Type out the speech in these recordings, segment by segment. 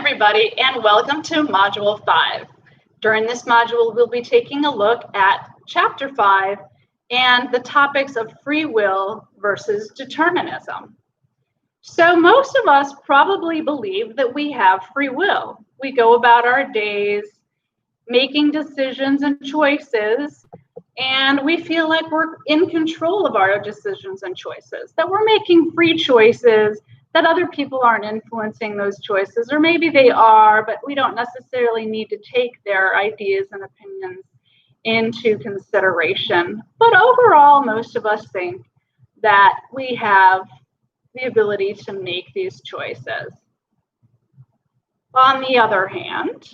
everybody, and welcome to Module 5. During this module, we'll be taking a look at Chapter 5 and the topics of free will versus determinism. So most of us probably believe that we have free will. We go about our days making decisions and choices, and we feel like we're in control of our decisions and choices, that we're making free choices, that other people aren't influencing those choices, or maybe they are, but we don't necessarily need to take their ideas and opinions into consideration. But overall, most of us think that we have the ability to make these choices. On the other hand,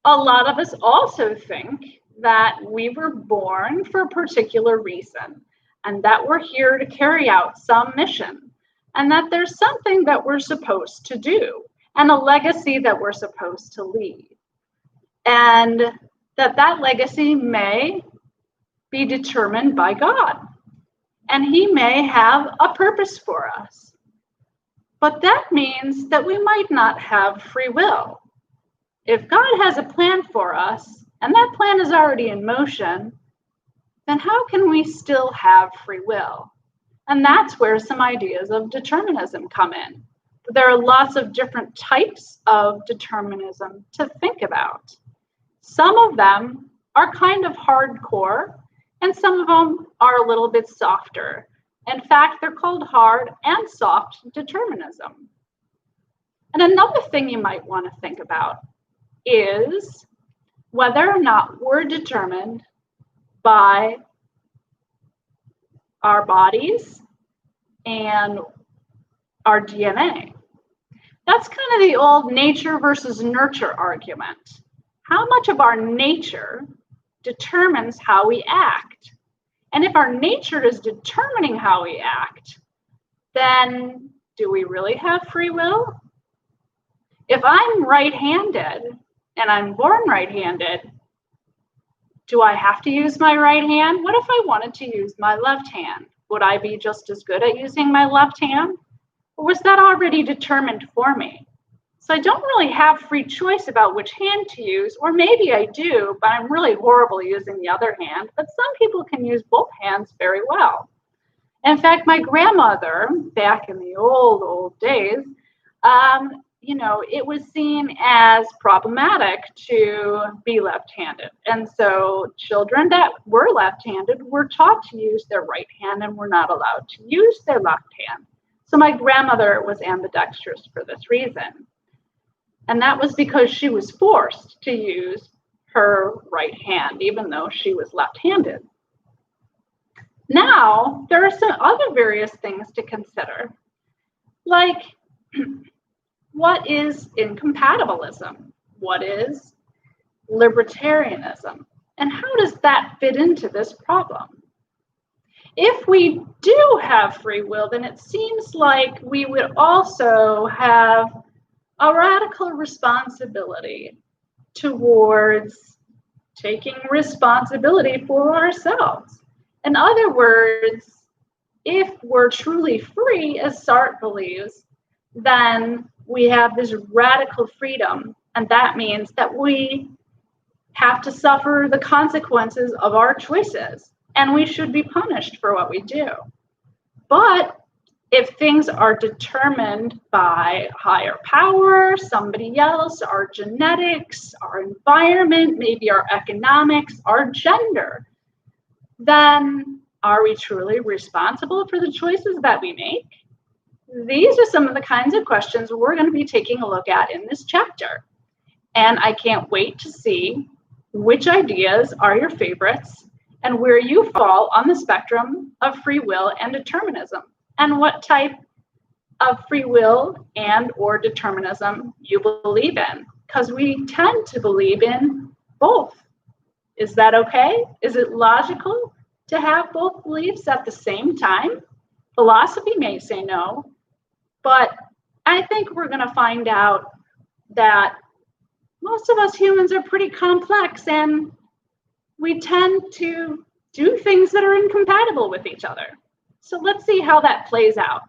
a lot of us also think that we were born for a particular reason, and that we're here to carry out some mission, and that there's something that we're supposed to do, and a legacy that we're supposed to leave, and that legacy may be determined by God, and He may have a purpose for us. But that means that we might not have free will. If God has a plan for us, and that plan is already in motion, then how can we still have free will? And that's where some ideas of determinism come in. There are lots of different types of determinism to think about. Some of them are kind of hardcore, and some of them are a little bit softer. In fact, they're called hard and soft determinism. And another thing you might want to think about is whether or not we're determined by our bodies and our DNA. That's kind of the old nature versus nurture argument. How much of our nature determines how we act? And if our nature is determining how we act, then do we really have free will? If I'm right-handed and I'm born right-handed, do I have to use my right hand? What if I wanted to use my left hand? Would I be just as good at using my left hand? Or was that already determined for me? So I don't really have free choice about which hand to use, or maybe I do, but I'm really horrible using the other hand. But some people can use both hands very well. In fact, my grandmother, back in the old days, it was seen as problematic to be left-handed. And so children that were left-handed were taught to use their right hand and were not allowed to use their left hand. So my grandmother was ambidextrous for this reason. And that was because she was forced to use her right hand, even though she was left-handed. Now, there are some other various things to consider, like what is incompatibilism? What is libertarianism? And how does that fit into this problem? If we do have free will, then it seems like we would also have a radical responsibility towards taking responsibility for ourselves. In other words, if we're truly free, as Sartre believes, then we have this radical freedom, and that means that we have to suffer the consequences of our choices, and we should be punished for what we do. But if things are determined by higher power, somebody else, our genetics, our environment, maybe our economics, our gender, then are we truly responsible for the choices that we make? These are some of the kinds of questions we're going to be taking a look at in this chapter. And I can't wait to see which ideas are your favorites and where you fall on the spectrum of free will and determinism, and what type of free will and or determinism you believe in, because we tend to believe in both. Is that okay? Is it logical to have both beliefs at the same time? Philosophy may say no, but I think we're going to find out that most of us humans are pretty complex, and we tend to do things that are incompatible with each other. So let's see how that plays out.